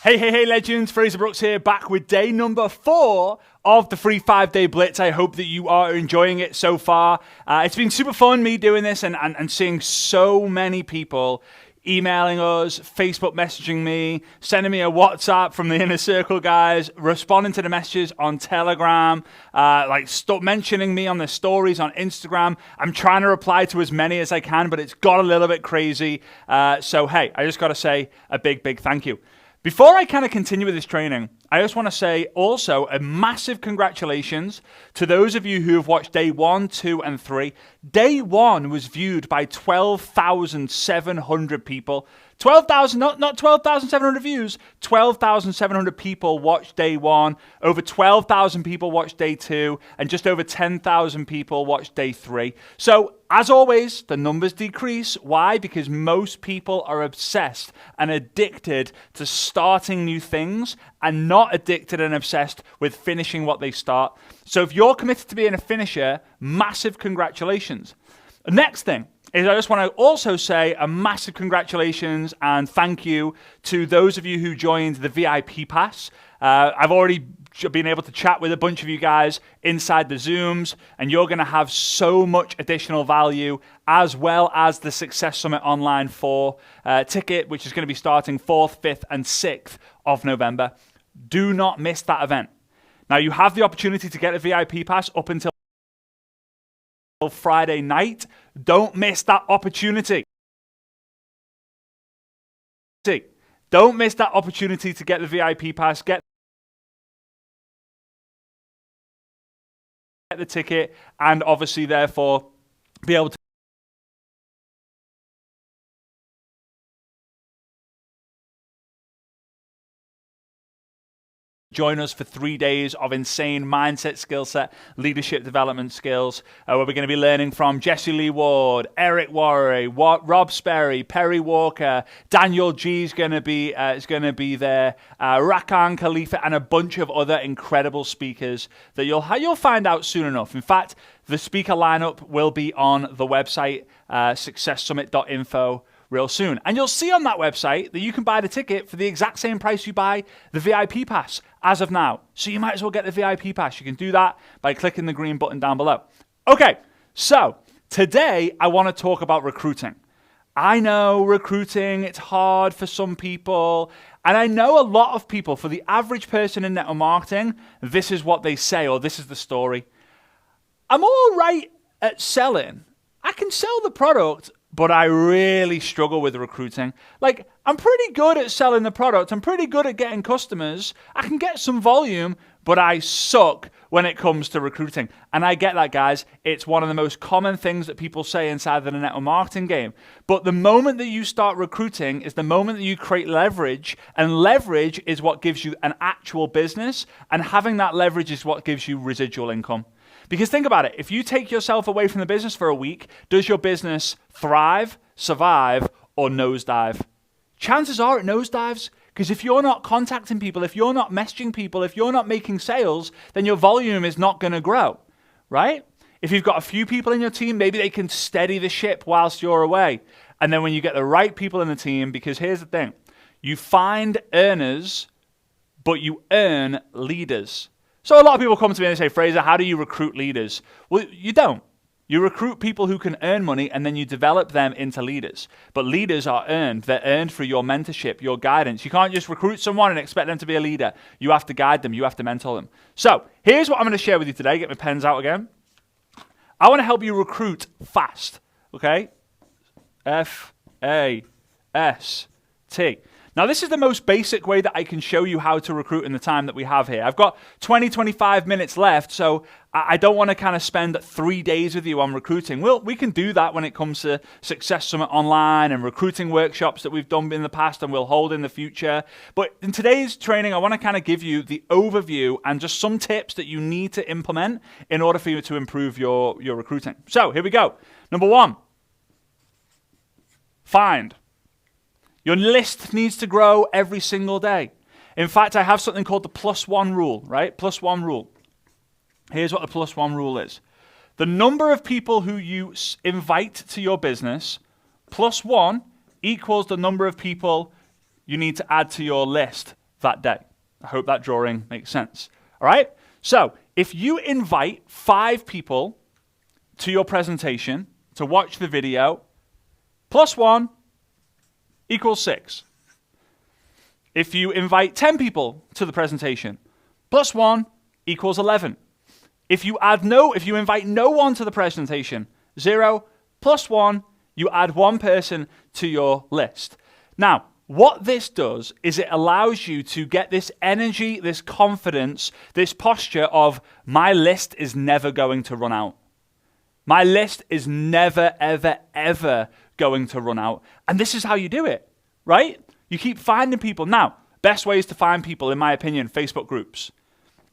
Hey, legends, Frazer Brooks here, back with day number 4 of the free 5-day blitz. I hope that you are enjoying it so far. It's been super fun, me doing this and seeing so many people emailing us, Facebook messaging me, sending me a WhatsApp from the Inner Circle guys, responding to the messages on Telegram, stop mentioning me on their stories on Instagram. I'm trying to reply to as many as I can, but it's got a little bit crazy. So hey, I just got to say a big thank you. Before I kind of continue with this training, I just want to say also a massive congratulations to those of you who have watched day 1, 2, and 3. Day 1 was viewed by 12,700 people. 12,000, not 12,700 views, 12,700 people watched day 1, over 12,000 people watched day 2, and just over 10,000 people watched day 3. So, as always, the numbers decrease. Why? Because most people are obsessed and addicted to starting new things and not addicted and obsessed with finishing what they start. So if you're committed to being a finisher, massive congratulations. The next thing is I just want to also say a massive congratulations and thank you to those of you who joined the VIP Pass. I've already been able to chat with a bunch of you guys inside the Zooms, and you're going to have so much additional value, as well as the Success Summit Online 4 ticket, which is going to be starting 4th, 5th, and 6th of November. Do not miss that event. Now, you have the opportunity to get a VIP Pass up until Friday night. Don't miss that opportunity. Don't miss that opportunity to get the VIP Pass. Get the ticket, and obviously, therefore, be able to join us for 3 days of insane mindset, skill set, leadership development skills, where we're going to be learning from Jesse Lee Ward, Eric Worre, Rob Sperry, Perry Walker, Daniel G is going to be there, Rakan Khalifa, and a bunch of other incredible speakers that you'll find out soon enough. In fact, the speaker lineup will be on the website, successsummit.info. real soon. And you'll see on that website that you can buy the ticket for the exact same price you buy the VIP Pass as of now. So you might as well get the VIP Pass. You can do that by clicking the green button down below. Okay, so today I want to talk about recruiting. I know recruiting, it's hard for some people. And I know a lot of people, for the average person in network marketing, this is what they say, or this is the story. I'm all right at selling. I can sell the product, but I really struggle with recruiting. Like, I'm pretty good at selling the product. I'm pretty good at getting customers. I can get some volume, but I suck when it comes to recruiting. And I get that, guys. It's one of the most common things that people say inside the network marketing game. But the moment that you start recruiting is the moment that you create leverage, and leverage is what gives you an actual business, and having that leverage is what gives you residual income. Because think about it, if you take yourself away from the business for a week, does your business thrive, survive, or nosedive? Chances are it nosedives, because if you're not contacting people, if you're not messaging people, if you're not making sales, then your volume is not going to grow, right? If you've got a few people in your team, maybe they can steady the ship whilst you're away. And then when you get the right people in the team, because here's the thing, you find earners, but you earn leaders. So a lot of people come to me and they say, Frazer, how do you recruit leaders? Well, you don't. You recruit people who can earn money, and then you develop them into leaders. But leaders are earned. They're earned through your mentorship, your guidance. You can't just recruit someone and expect them to be a leader. You have to guide them. You have to mentor them. So here's what I'm going to share with you today. Get my pens out again. I want to help you recruit fast. Okay? F-A-S-T. Now, this is the most basic way that I can show you how to recruit in the time that we have here. I've got 25 minutes left, so I don't want to kind of spend 3 days with you on recruiting. Well, we can do that when it comes to Success Summit Online and recruiting workshops that we've done in the past and we'll hold in the future. But in today's training, I want to kind of give you the overview and just some tips that you need to implement in order for you to improve your recruiting. So here we go. Number 1, find. Your list needs to grow every single day. In fact, I have something called the +1 rule, right? +1 rule. Here's what the +1 rule is. The number of people who you invite to your business +1 equals the number of people you need to add to your list that day. I hope that drawing makes sense. All right? So if you invite 5 people to your presentation to watch the video, plus 1 equals 6. If you invite 10 people to the presentation, plus 1 equals 11. If you invite no one to the presentation, 0, plus 1, you add 1 person to your list. Now, what this does is it allows you to get this energy, this confidence, this posture of my list is never going to run out. My list is never, ever, ever going to run out. And this is how you do it, right? You keep finding people. Now, best ways to find people, in my opinion, Facebook groups.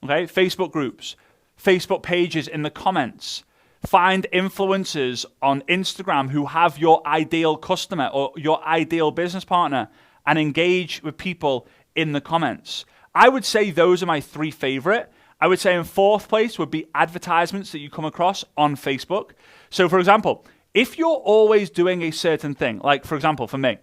Okay, Facebook groups, Facebook pages in the comments. Find influencers on Instagram who have your ideal customer or your ideal business partner and engage with people in the comments. I would say those are my 3 favorite. I would say in 4th place would be advertisements that you come across on Facebook. So for example, if you're always doing a certain thing, like for example, for me,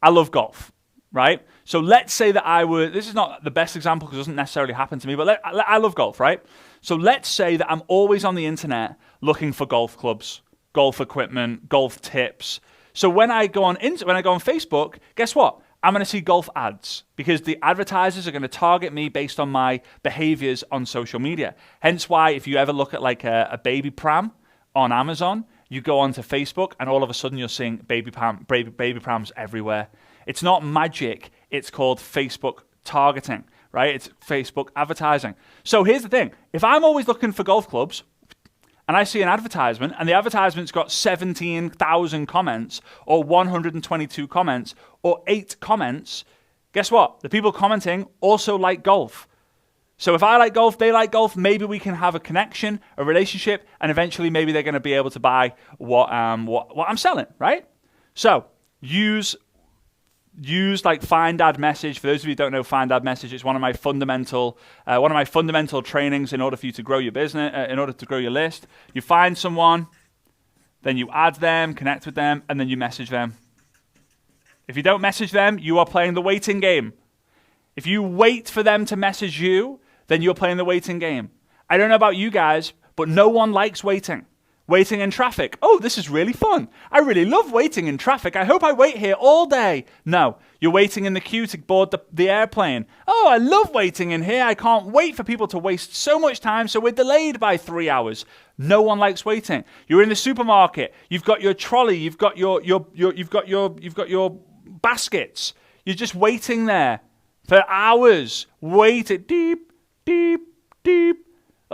I love golf, right? So let's say that this is not the best example because it doesn't necessarily happen to me, but I love golf, right? So let's say that I'm always on the internet looking for golf clubs, golf equipment, golf tips. So when I go on Facebook, guess what? I'm going to see golf ads because the advertisers are going to target me based on my behaviors on social media. Hence why if you ever look at like a baby pram on Amazon, you go onto Facebook and all of a sudden you're seeing baby prams everywhere. It's not magic. It's called Facebook targeting, right? It's Facebook advertising. So here's the thing. If I'm always looking for golf clubs and I see an advertisement and the advertisement's got 17,000 comments or 122 comments or 8 comments, guess what? The people commenting also like golf. So if I like golf, they like golf, maybe we can have a connection, a relationship, and eventually maybe they're going to be able to buy what I'm selling, right? So use like find ad message. For those of you who don't know find ad message, it's one of my fundamental trainings in order for you to grow your business, in order to grow your list. You find someone, then you add them, connect with them, and then you message them. If you don't message them, you are playing the waiting game. If you wait for them to message you, then you're playing the waiting game. I don't know about you guys, but no one likes waiting. Waiting in traffic. Oh, this is really fun. I really love waiting in traffic. I hope I wait here all day. No, you're waiting in the queue to board the airplane. Oh, I love waiting in here. I can't wait for people to waste so much time, so we're delayed by 3 hours. No one likes waiting. You're in the supermarket. You've got your trolley. You've got your baskets. You're just waiting there for hours. Waiting. Deep, deep, deep.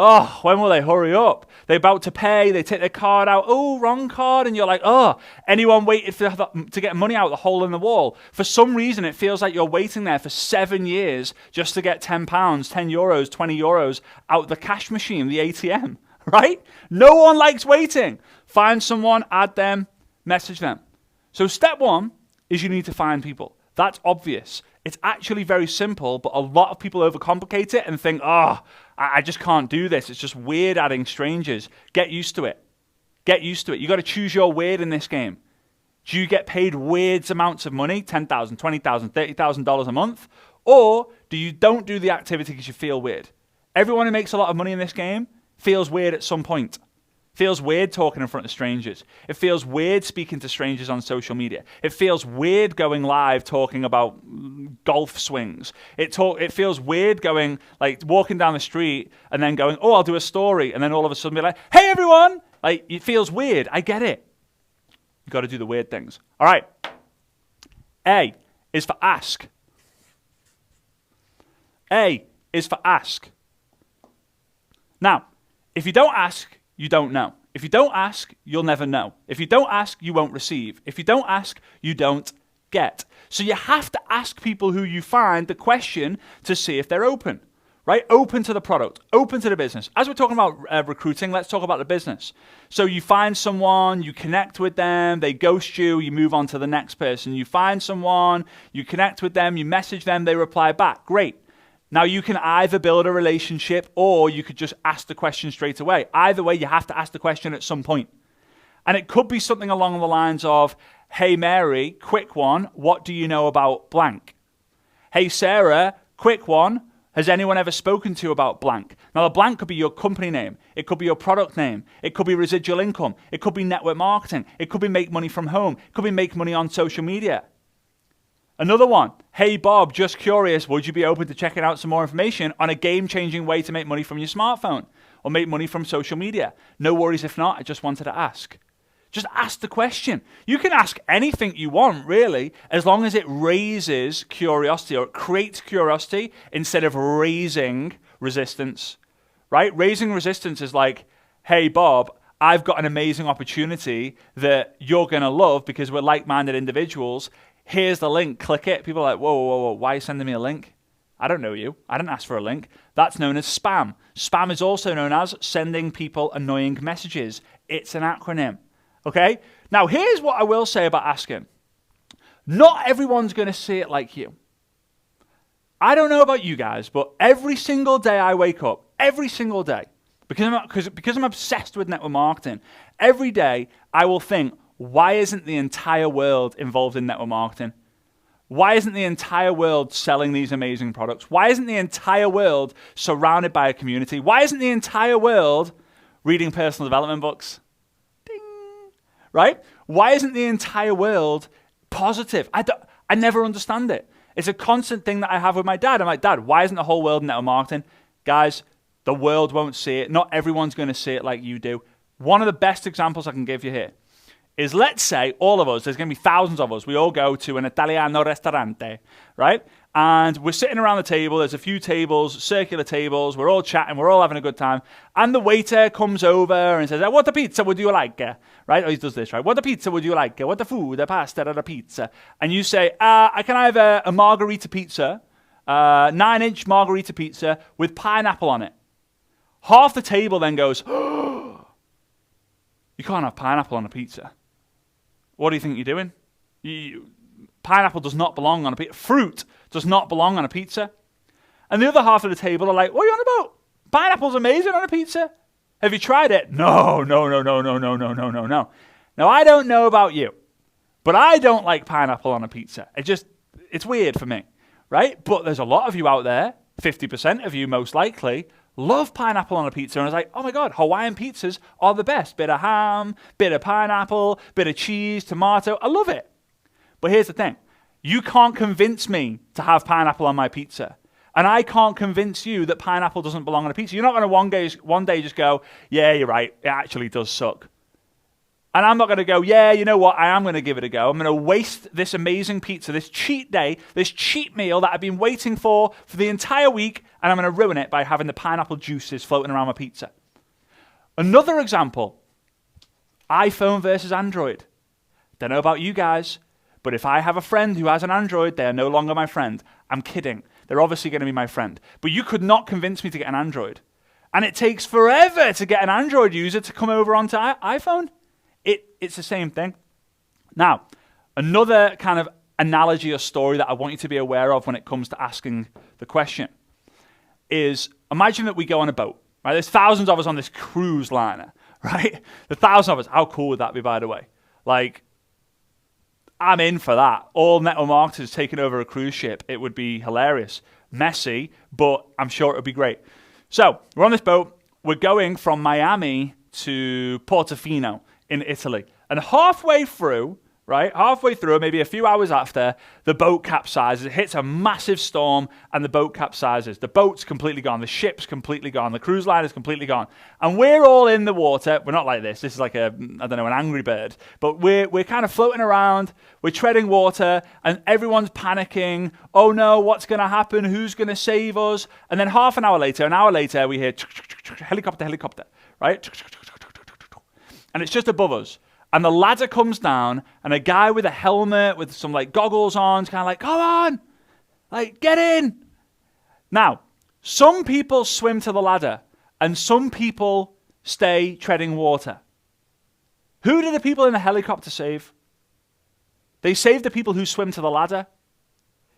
Oh, when will they hurry up? They're about to pay. They take their card out. Oh, wrong card. And you're like, oh, anyone waited to get money out the hole in the wall? For some reason, it feels like you're waiting there for 7 years just to get £10, €10, €20 out the cash machine, the ATM, right? No one likes waiting. Find someone, add them, message them. So step 1 is you need to find people. That's obvious. It's actually very simple, but a lot of people overcomplicate it and think, oh, I just can't do this. It's just weird adding strangers. Get used to it. Get used to it. You got to choose your weird in this game. Do you get paid weird amounts of money, $10,000, $20,000, $30,000 a month? Or do you don't do the activity because you feel weird? Everyone who makes a lot of money in this game feels weird at some point. Feels weird talking in front of strangers. It feels weird speaking to strangers on social media. It feels weird going live talking about golf swings. It feels weird going, like, walking down the street and then going, oh, I'll do a story, and then all of a sudden be like, hey, everyone! Like, it feels weird. I get it. You got to do the weird things. All right. A is for ask. A is for ask. Now, if you don't ask, you don't know. If you don't ask, you'll never know. If you don't ask, you won't receive. If you don't ask, you don't get. So you have to ask people who you find the question to see if they're open, right? Open to the product, open to the business. As we're talking about recruiting, let's talk about the business. So you find someone, you connect with them, they ghost you, you move on to the next person. You find someone, you connect with them, you message them, they reply back. Great. Now, you can either build a relationship or you could just ask the question straight away. Either way, you have to ask the question at some point. And it could be something along the lines of, hey, Mary, quick one, what do you know about blank? Hey, Sarah, Quick one. Has anyone ever spoken to you about blank? Now, the blank could be your company name. It could be your product name. It could be residual income. It could be network marketing. It could be make money from home. It could be make money on social media. Another one. Hey, Bob, just curious, would you be open to checking out some more information on a game-changing way to make money from your smartphone or make money from social media? No worries if not. I just wanted to ask. Just ask the question. You can ask anything you want, really, as long as it raises curiosity or it creates curiosity instead of raising resistance, right? Raising resistance is like, hey, Bob, I've got an amazing opportunity that you're going to love because we're like-minded individuals. Here's the link. Click it. People are like, whoa, whoa, whoa, why are you sending me a link? I don't know you. I didn't ask for a link. That's known as spam. Spam is also known as sending people annoying messages. It's an acronym. Okay? Now, here's what I will say about asking. Not everyone's going to see it like you. I don't know about you guys, but every single day I wake up, every single day, because I'm obsessed with network marketing, every day I will think, why isn't the entire world involved in network marketing? Why isn't the entire world selling these amazing products? Why isn't the entire world surrounded by a community? Why isn't the entire world reading personal development books? Right? Why isn't the entire world positive? I never understand it. It's a constant thing that I have with my dad. I'm like, Dad, why isn't the whole world in network marketing? Guys, the world won't see it. Not everyone's going to see it like you do. One of the best examples I can give you here is, let's say all of us, there's going to be thousands of us, we all go to an Italiano ristorante, right? And we're sitting around the table, there's a few tables, circular tables, we're all chatting, we're all having a good time, and the waiter comes over and says, what the pizza would you like? Right? Oh, he does this, right? What the pizza would you like? What the food, the pasta, the pizza? And you say, I can have a margherita pizza, 9-inch margherita pizza with pineapple on it. Half the table then goes, oh, you can't have pineapple on a pizza. What do you think you're doing? Pineapple does not belong on a pizza. Fruit does not belong on a pizza. And the other half of the table are like, what are you on about? Pineapple's amazing on a pizza. Have you tried it? No. Now, I don't know about you, but I don't like pineapple on a pizza. It's weird for me, right? But there's a lot of you out there, 50% of you most likely, love pineapple on a pizza. And I was like, oh my God, Hawaiian pizzas are the best. Bit of ham, bit of pineapple, bit of cheese, tomato. I love it. But here's the thing. You can't convince me to have pineapple on my pizza. And I can't convince you that pineapple doesn't belong on a pizza. You're not going to one day just go, yeah, you're right. It actually does suck. And I'm not going to go, yeah, you know what? I am going to give it a go. I'm going to waste this amazing pizza, this cheat day, this cheat meal that I've been waiting for the entire week, and I'm going to ruin it by having the pineapple juices floating around my pizza. Another example, iPhone versus Android. Don't know about you guys, but if I have a friend who has an Android, they are no longer my friend. I'm kidding. They're obviously going to be my friend. But you could not convince me to get an Android. And it takes forever to get an Android user to come over onto iPhone. It's the same thing. Now, another kind of analogy or story that I want you to be aware of when it comes to asking the question is, imagine that we go on a boat, right? There's thousands of us on this cruise liner, right? The thousands of us. How cool would that be, by the way? Like, I'm in for that. All network marketers taking over a cruise ship. It would be hilarious. Messy, but I'm sure it would be great. So, we're on this boat. We're going from Miami to Portofino in Italy. And halfway through, maybe a few hours after, the boat capsizes. It hits a massive storm and the boat capsizes. The boat's completely gone. The ship's completely gone. The cruise line is completely gone. And we're all in the water. We're not like this. This is like an Angry Bird. But we're kind of floating around. We're treading water and everyone's panicking. Oh no, what's going to happen? Who's going to save us? And then an hour later, we hear helicopter, right? And it's just above us. And the ladder comes down, and a guy with a helmet with some like goggles on is kind of like, come on, like get in. Now, some people swim to the ladder, and some people stay treading water. Who do the people in the helicopter save? They save the people who swim to the ladder.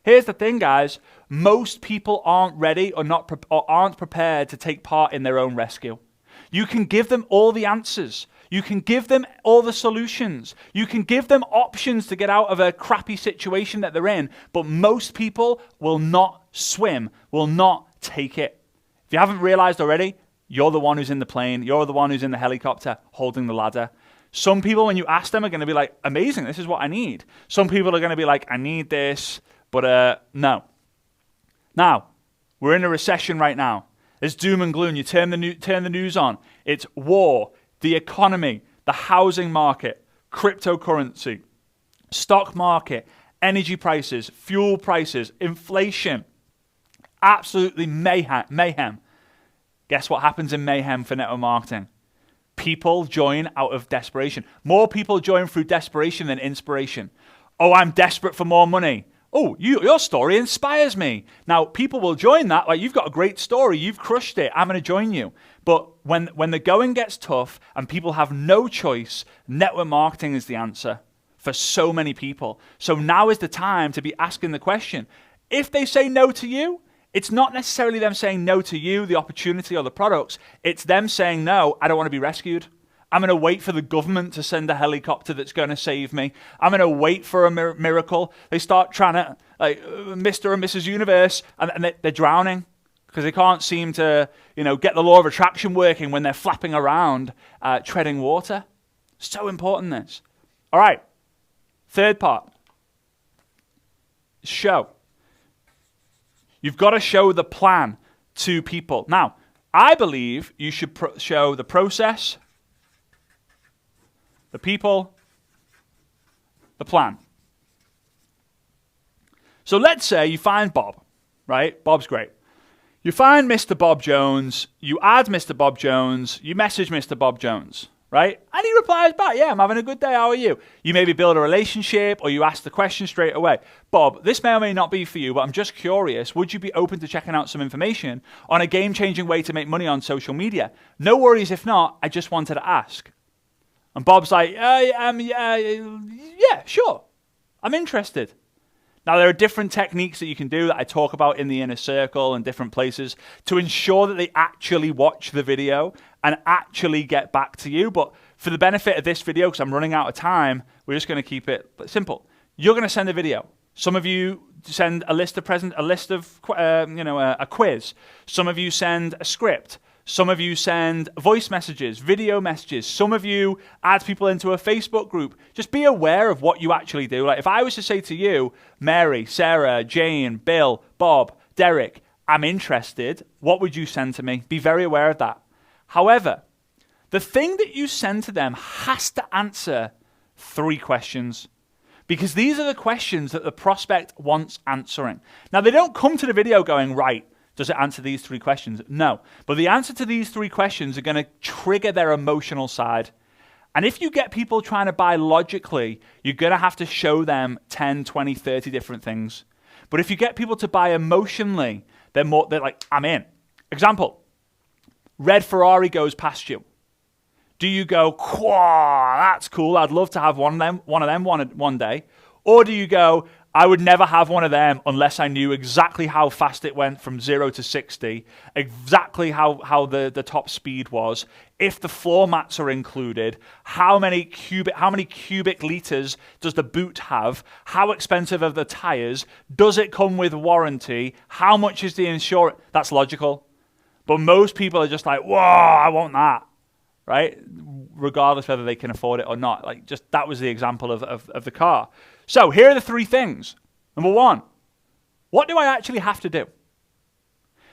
Here's the thing, guys. Most people aren't ready or aren't prepared to take part in their own rescue. You can give them all the answers. You can give them all the solutions. You can give them options to get out of a crappy situation that they're in, but most people will not swim, will not take it. If you haven't realized already, you're the one who's in the plane. You're the one who's in the helicopter holding the ladder. Some people, when you ask them, are going to be like, amazing, this is what I need. Some people are going to be like, I need this, but no. Now, we're in a recession right now. There's doom and gloom. You turn the news on. It's war, the economy, the housing market, cryptocurrency, stock market, energy prices, fuel prices, inflation. Absolutely mayhem. Guess what happens in mayhem for network marketing? People join out of desperation. More people join through desperation than inspiration. Oh, I'm desperate for more money. Oh, your story inspires me. Now, people will join that. Like, you've got a great story. You've crushed it. I'm going to join you. But when the going gets tough and people have no choice, network marketing is the answer for so many people. So now is the time to be asking the question. If they say no to you, it's not necessarily them saying no to you, the opportunity or the products. It's them saying, no, I don't want to be rescued. I'm going to wait for the government to send a helicopter that's going to save me. I'm going to wait for a miracle. They start trying to, like, Mr. and Mrs. Universe, and they're drowning because they can't seem to, get the law of attraction working when they're flapping around, treading water. So important, this. All right. Third part. Show. You've got to show the plan to people. Now, I believe you should show the process, the people, the plan. So let's say you find Bob, right? Bob's great. You find Mr. Bob Jones, you add Mr. Bob Jones, you message Mr. Bob Jones, right? And he replies back, yeah, I'm having a good day, how are you? You maybe build a relationship or you ask the question straight away. Bob, this may or may not be for you, but I'm just curious, would you be open to checking out some information on a game-changing way to make money on social media? No worries if not, I just wanted to ask. And Bob's like, yeah, sure. I'm interested. Now, there are different techniques that you can do that I talk about in the inner circle and different places to ensure that they actually watch the video and actually get back to you. But for the benefit of this video, because I'm running out of time, we're just going to keep it simple. You're going to send a video. Some of you send a quiz. Some of you send a script. Some of you send voice messages, video messages. Some of you add people into a Facebook group. Just be aware of what you actually do. Like if I was to say to you, Mary, Sarah, Jane, Bill, Bob, Derek, I'm interested, what would you send to me? Be very aware of that. However, the thing that you send to them has to answer 3 questions. Because these are the questions that the prospect wants answering. Now, they don't come to the video going, right, does it answer these 3 questions? No. But the answer to these 3 questions are going to trigger their emotional side. And if you get people trying to buy logically, you're going to have to show them 10, 20, 30 different things. But if you get people to buy emotionally, they're like, I'm in. Example, red Ferrari goes past you. Do you go, "Quah, that's cool, I'd love to have one of them one day"? Or do you go, "I would never have one of them unless I knew exactly how fast it went from 0 to 60, exactly how the top speed was, if the floor mats are included, how many cubic liters does the boot have, how expensive are the tires, does it come with warranty, how much is the insurance?" That's logical. But most people are just like, "Whoa, I want that." Right? Regardless whether they can afford it or not. Like, just that was the example of the car. So here are the 3 things. Number 1, what do I actually have to do?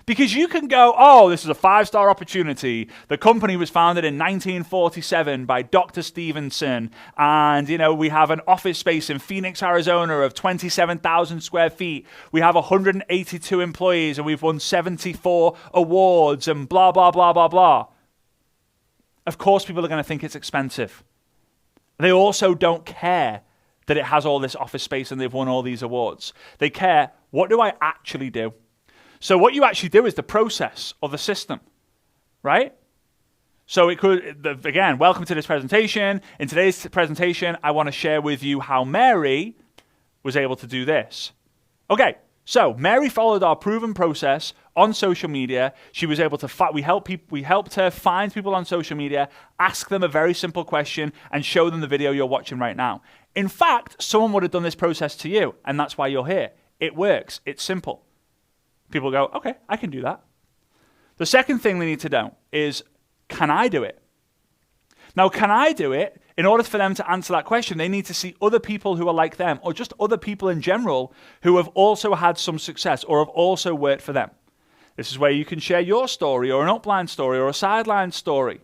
Because you can go, oh, this is a 5-star opportunity. The company was founded in 1947 by Dr. Stevenson. And, we have an office space in Phoenix, Arizona of 27,000 square feet. We have 182 employees and we've won 74 awards and blah, blah, blah, blah, blah. Of course, people are going to think it's expensive. They also don't care that it has all this office space and they've won all these awards. They care, what do I actually do? So what you actually do is the process or the system, right? So it could, again, welcome to this presentation. In today's presentation, I want to share with you how Mary was able to do this. Okay, so Mary followed our proven process on social media. She was able to, we helped her find people on social media, ask them a very simple question, and show them the video you're watching right now. In fact, someone would have done this process to you, and that's why you're here. It works. It's simple. People go, okay, I can do that. The second thing they need to know is, can I do it? Now, can I do it? In order for them to answer that question, they need to see other people who are like them, or just other people in general who have also had some success or have also worked for them. This is where you can share your story or an upline story or a sideline story.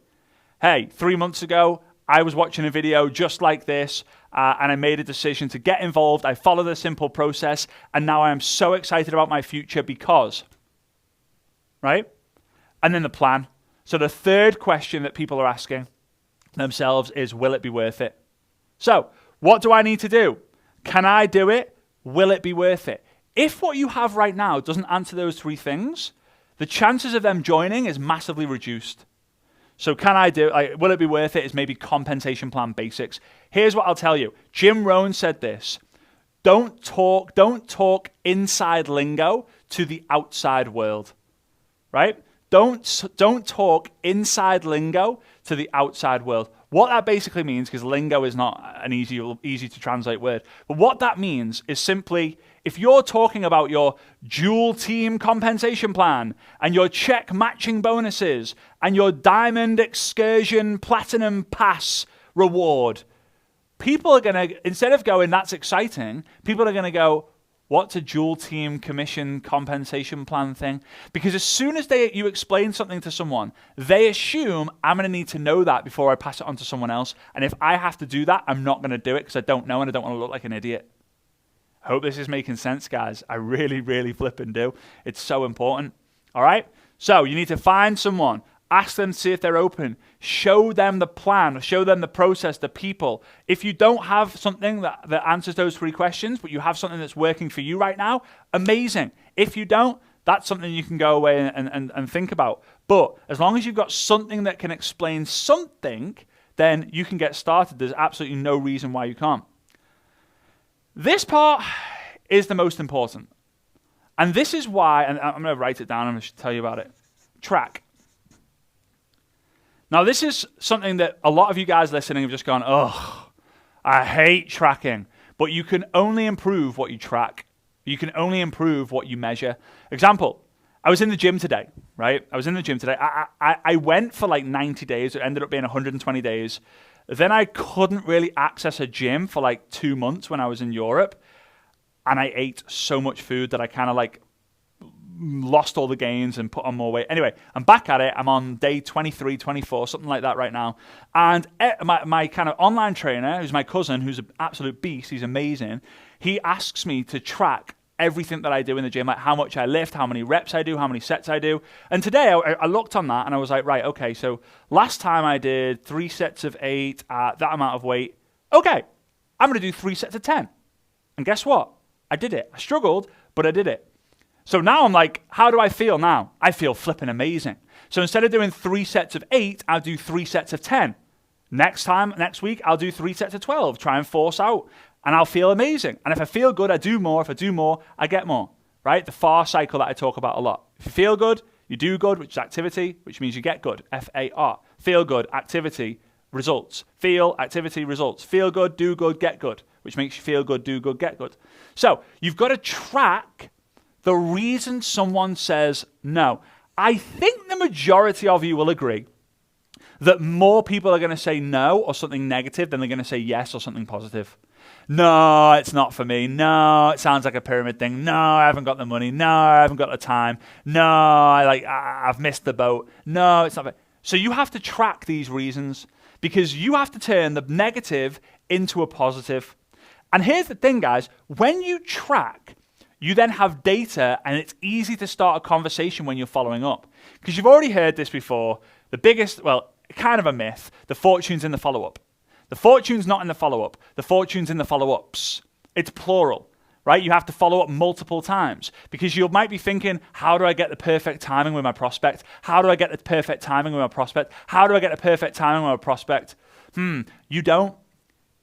Hey, 3 months ago, I was watching a video just like this, and I made a decision to get involved. I followed a simple process, and now I am so excited about my future because, right? And then the plan. So the third question that people are asking themselves is, will it be worth it? So what do I need to do? Can I do it? Will it be worth it? If what you have right now doesn't answer those three things, the chances of them joining is massively reduced. So can I do it? Will it be worth it? Is maybe compensation plan basics. Here's what I'll tell you. Jim Rohn said this. Don't talk inside lingo to the outside world, right? Don't talk inside lingo to the outside world. What that basically means, because lingo is not an easy to translate word, but what that means is simply, if you're talking about your dual team compensation plan and your check matching bonuses and your diamond excursion platinum pass reward, people are going to, instead of going, that's exciting, people are going to go, what's a dual team commission compensation plan thing? Because as soon as you explain something to someone, they assume I'm going to need to know that before I pass it on to someone else. And if I have to do that, I'm not going to do it because I don't know and I don't want to look like an idiot. I hope this is making sense, guys. I really, really flipping do. It's so important. All right? So you need to find someone, ask them to see if they're open, show them the plan, show them the process, the people. If you don't have something that answers those three questions, but you have something that's working for you right now, amazing. If you don't, that's something you can go away and think about. But as long as you've got something that can explain something, then you can get started. There's absolutely no reason why you can't. This part is the most important. And this is why, and I'm going to write it down and I'm going to tell you about it. Track. Now, this is something that a lot of you guys listening have just gone, oh, I hate tracking. But you can only improve what you track. You can only improve what you measure. Example, I was in the gym today, right? I went for like 90 days. It ended up being 120 days. Then I couldn't really access a gym for like 2 months when I was in Europe. And I ate so much food that I kind of like lost all the gains and put on more weight. Anyway, I'm back at it. I'm on day 23, 24, something like that right now. And my kind of online trainer, who's my cousin, who's an absolute beast, he's amazing, he asks me to track everything that I do in the gym, like how much I lift, how many reps I do, how many sets I do. And today I looked on that and I was like, right, okay, so last time I did 3 sets of 8 at that amount of weight. Okay, I'm going to do 3 sets of 10. And guess what? I did it. I struggled, but I did it. So now I'm like, how do I feel now? I feel flipping amazing. So instead of doing 3 sets of 8, I'll do 3 sets of 10. Next week, I'll do 3 sets of 12, try and force out, and I'll feel amazing. And if I feel good, I do more. If I do more, I get more, right? The FAR cycle that I talk about a lot. If you feel good, you do good, which is activity, which means you get good, FAR. Feel good, activity, results. Feel, activity, results. Feel good, do good, get good, which makes you feel good, do good, get good. So you've got to track the reason someone says no. I think the majority of you will agree that more people are going to say no or something negative than they're going to say yes or something positive. No, it's not for me. No, it sounds like a pyramid thing. No, I haven't got the money. No, I haven't got the time. No, I've missed the boat. No, it's not. So you have to track these reasons because you have to turn the negative into a positive. And here's the thing, guys. When you track, you then have data, and it's easy to start a conversation when you're following up. Because you've already heard this before. The biggest, well, kind of a myth, the fortune's in the follow-up. The fortune's not in the follow-up. The fortune's in the follow-ups. It's plural, right? You have to follow up multiple times because you might be thinking, how do I get the perfect timing with my prospect? How do I get the perfect timing with my prospect? How do I get the perfect timing with my prospect? You don't.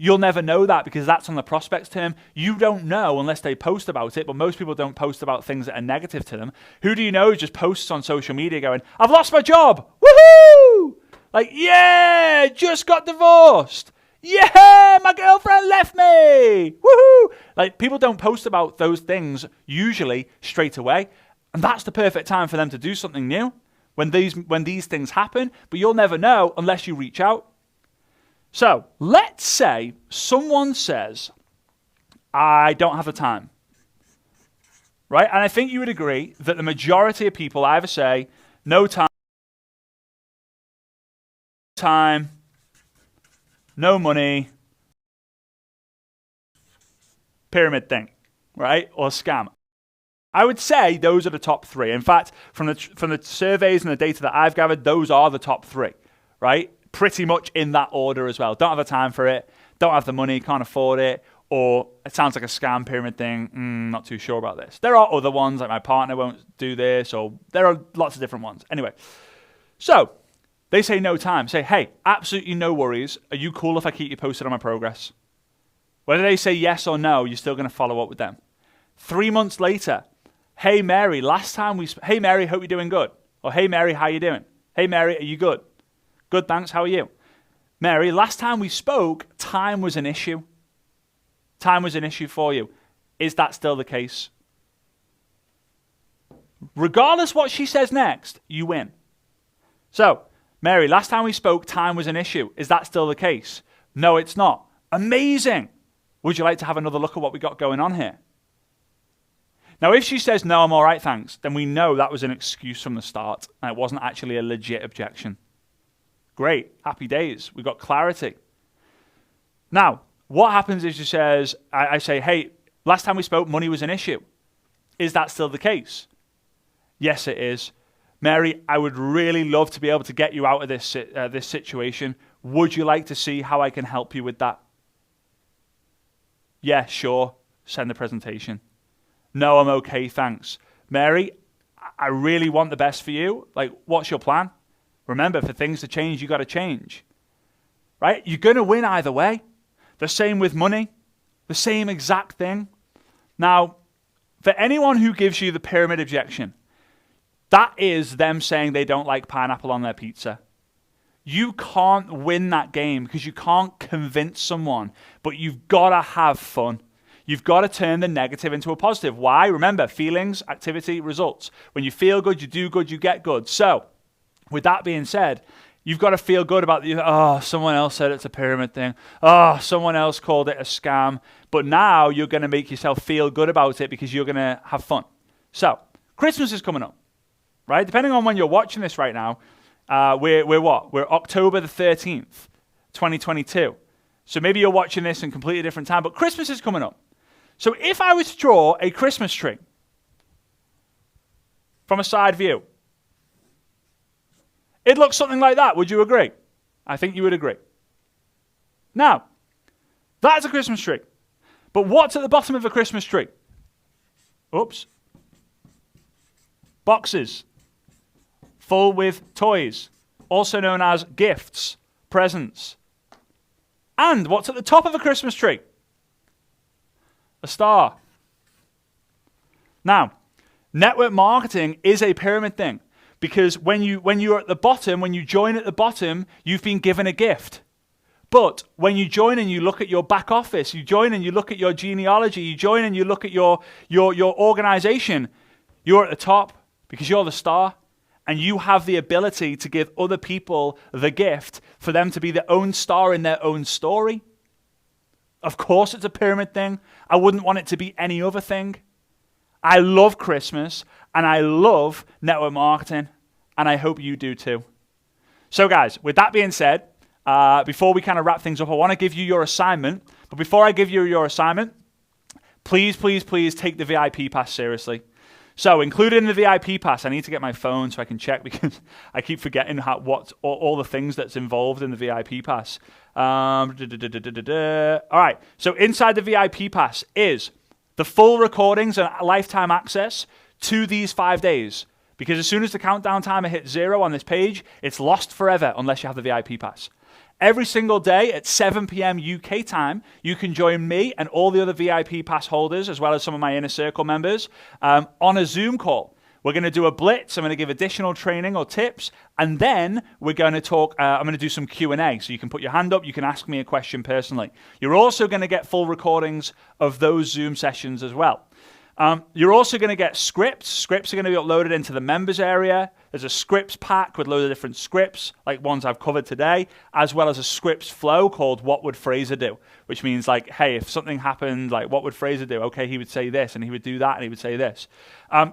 You'll never know that because that's on the prospect's term. You don't know unless they post about it, but most people don't post about things that are negative to them. Who do you know who just posts on social media going, I've lost my job. Woohoo! Like, yeah, just got divorced. Yeah, my girlfriend left me. Woohoo! Like, people don't post about those things usually straight away. And that's the perfect time for them to do something new when these things happen, but you'll never know unless you reach out. So let's say someone says, I don't have the time, right? And I think you would agree that the majority of people either say, no time, no money, pyramid thing, right? Or scam. I would say those are the top three. In fact, from the surveys and the data that I've gathered, those are the top three, right? Pretty much in that order as well. Don't have the time for it, don't have the money, can't afford it, or it sounds like a scam pyramid thing, not too sure about this. There are other ones, like my partner won't do this, or there are lots of different ones. Anyway, so they say no time. Say, hey, absolutely no worries. Are you cool if I keep you posted on my progress? Whether they say yes or no, you're still going to follow up with them. 3 months later, hey, Mary, hey, Mary, hope you're doing good. Or hey, Mary, how you doing? Hey, Mary, are you good? Good, thanks, how are you? Mary, last time we spoke, time was an issue. Time was an issue for you. Is that still the case? Regardless what she says next, you win. So, Mary, last time we spoke, time was an issue. Is that still the case? No, it's not. Amazing. Would you like to have another look at what we got going on here? Now, if she says, no, I'm all right, thanks, then we know that was an excuse from the start, and it wasn't actually a legit objection. Great. Happy days. We got clarity. Now, what happens is she says, I say, hey, last time we spoke, money was an issue. Is that still the case? Yes, it is. Mary, I would really love to be able to get you out of this situation. Would you like to see how I can help you with that? Yeah, sure. Send the presentation. No, I'm okay, thanks. Mary, I really want the best for you. Like, what's your plan? Remember, for things to change, you got to change. Right? You're going to win either way. The same with money. The same exact thing. Now, for anyone who gives you the pyramid objection, that is them saying they don't like pineapple on their pizza. You can't win that game because you can't convince someone, but you've got to have fun. You've got to turn the negative into a positive. Why? Remember, feelings, activity, results. When you feel good, you do good, you get good. So, with that being said, you've got to feel good about someone else said it's a pyramid thing. Oh, someone else called it a scam. But now you're going to make yourself feel good about it because you're going to have fun. So, Christmas is coming up, right? Depending on when you're watching this right now, we're what? We're October the 13th, 2022. So maybe you're watching this in a completely different time, but Christmas is coming up. So if I was to draw a Christmas tree from a side view, it looks something like that. Would you agree? I think you would agree. Now, that's a Christmas tree. But what's at the bottom of a Christmas tree? Oops. Boxes full with toys, also known as gifts, presents. And what's at the top of a Christmas tree? A star. Now, network marketing is a pyramid thing because when you're at the bottom, when you join at the bottom, you've been given a gift. But when you join and you look at your back office, you join and you look at your genealogy, you join and you look at your organization, you're at the top because you're the star and you have the ability to give other people the gift for them to be their own star in their own story. Of course it's a pyramid thing. I wouldn't want it to be any other thing. I love Christmas and I love network marketing and I hope you do too. So guys, with that being said, before we kind of wrap things up, I want to give you your assignment. But before I give you your assignment, please, please, please take the VIP pass seriously. So included in the VIP pass, I need to get my phone so I can check because I keep forgetting what all the things that's involved in the VIP pass. All right, so inside the VIP pass is the full recordings and lifetime access to these 5 days. Because as soon as the countdown timer hits 0 on this page, it's lost forever unless you have the VIP pass. Every single day at 7 p.m. UK time, you can join me and all the other VIP pass holders, as well as some of my inner circle members, on a Zoom call. We're going to do a blitz. I'm going to give additional training or tips, and then we're going to talk. I'm going to do some Q&A, so you can put your hand up. You can ask me a question personally. You're also going to get full recordings of those Zoom sessions as well. You're also going to get scripts. Scripts are going to be uploaded into the members area. There's a scripts pack with loads of different scripts, like ones I've covered today, as well as a scripts flow called What Would Frazer Do? Which means like, hey, if something happened, like what would Frazer do? Okay, he would say this, and he would do that, and he would say this.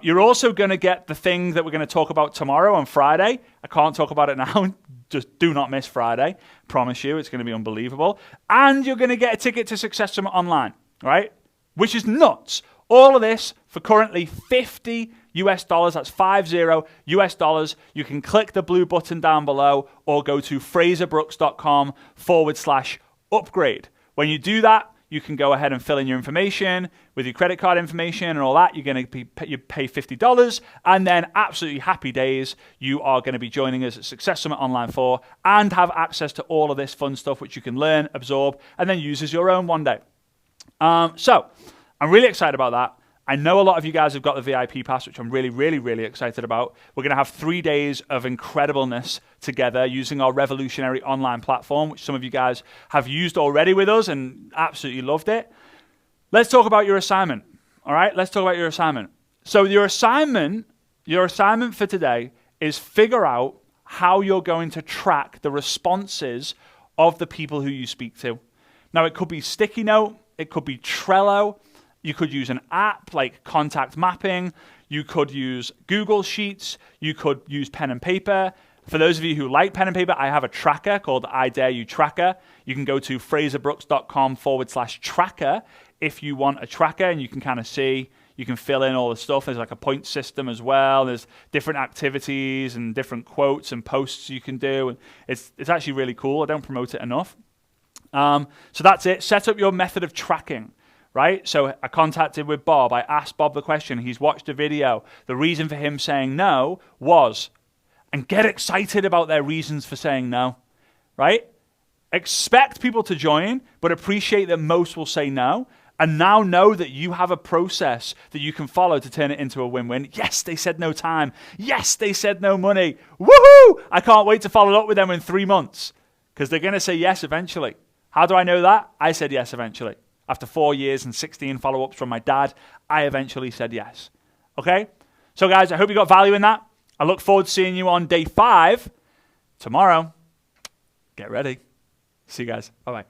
You're also going to get the thing that we're going to talk about tomorrow on Friday. I can't talk about it now. Just do not miss Friday. Promise you, it's going to be unbelievable. And you're going to get a ticket to Success Summit Online, right? Which is nuts. All of this for currently $50 US. That's $50 US. You can click the blue button down below or go to FrazerBrooks.com/upgrade. When you do that, you can go ahead and fill in your information with your credit card information and all that. You're going to pay $50, and then absolutely happy days. You are going to be joining us at Success Summit Online 4 and have access to all of this fun stuff which you can learn, absorb, and then use as your own one day. So I'm really excited about that. I know a lot of you guys have got the VIP pass, which I'm really, really, really excited about. We're going to have 3 days of incredibleness together using our revolutionary online platform, which some of you guys have used already with us and absolutely loved it. Let's talk about your assignment. All right, let's talk about your assignment. So your assignment for today is figure out how you're going to track the responses of the people who you speak to. Now, it could be Sticky Note, it could be Trello. You could use an app like Contact Mapping. You could use Google Sheets. You could use pen and paper. For those of you who like pen and paper, I have a tracker called I Dare You Tracker. You can go to FrazerBrooks.com/tracker if you want a tracker, and you can kind of see, you can fill in all the stuff. There's like a point system as well. There's different activities and different quotes and posts you can do. And it's actually really cool. I don't promote it enough. So that's it. Set up your method of tracking. Right? So I contacted with Bob. I asked Bob the question. He's watched a video. The reason for him saying no was, and get excited about their reasons for saying no, right? Expect people to join, but appreciate that most will say no. And now know that you have a process that you can follow to turn it into a win-win. Yes, they said no time. Yes, they said no money. Woohoo! I can't wait to follow up with them in 3 months because they're going to say yes eventually. How do I know that? I said yes eventually. After 4 years and 16 follow-ups from my dad, I eventually said yes. Okay? So guys, I hope you got value in that. I look forward to seeing you on day 5 tomorrow. Get ready. See you guys. Bye-bye.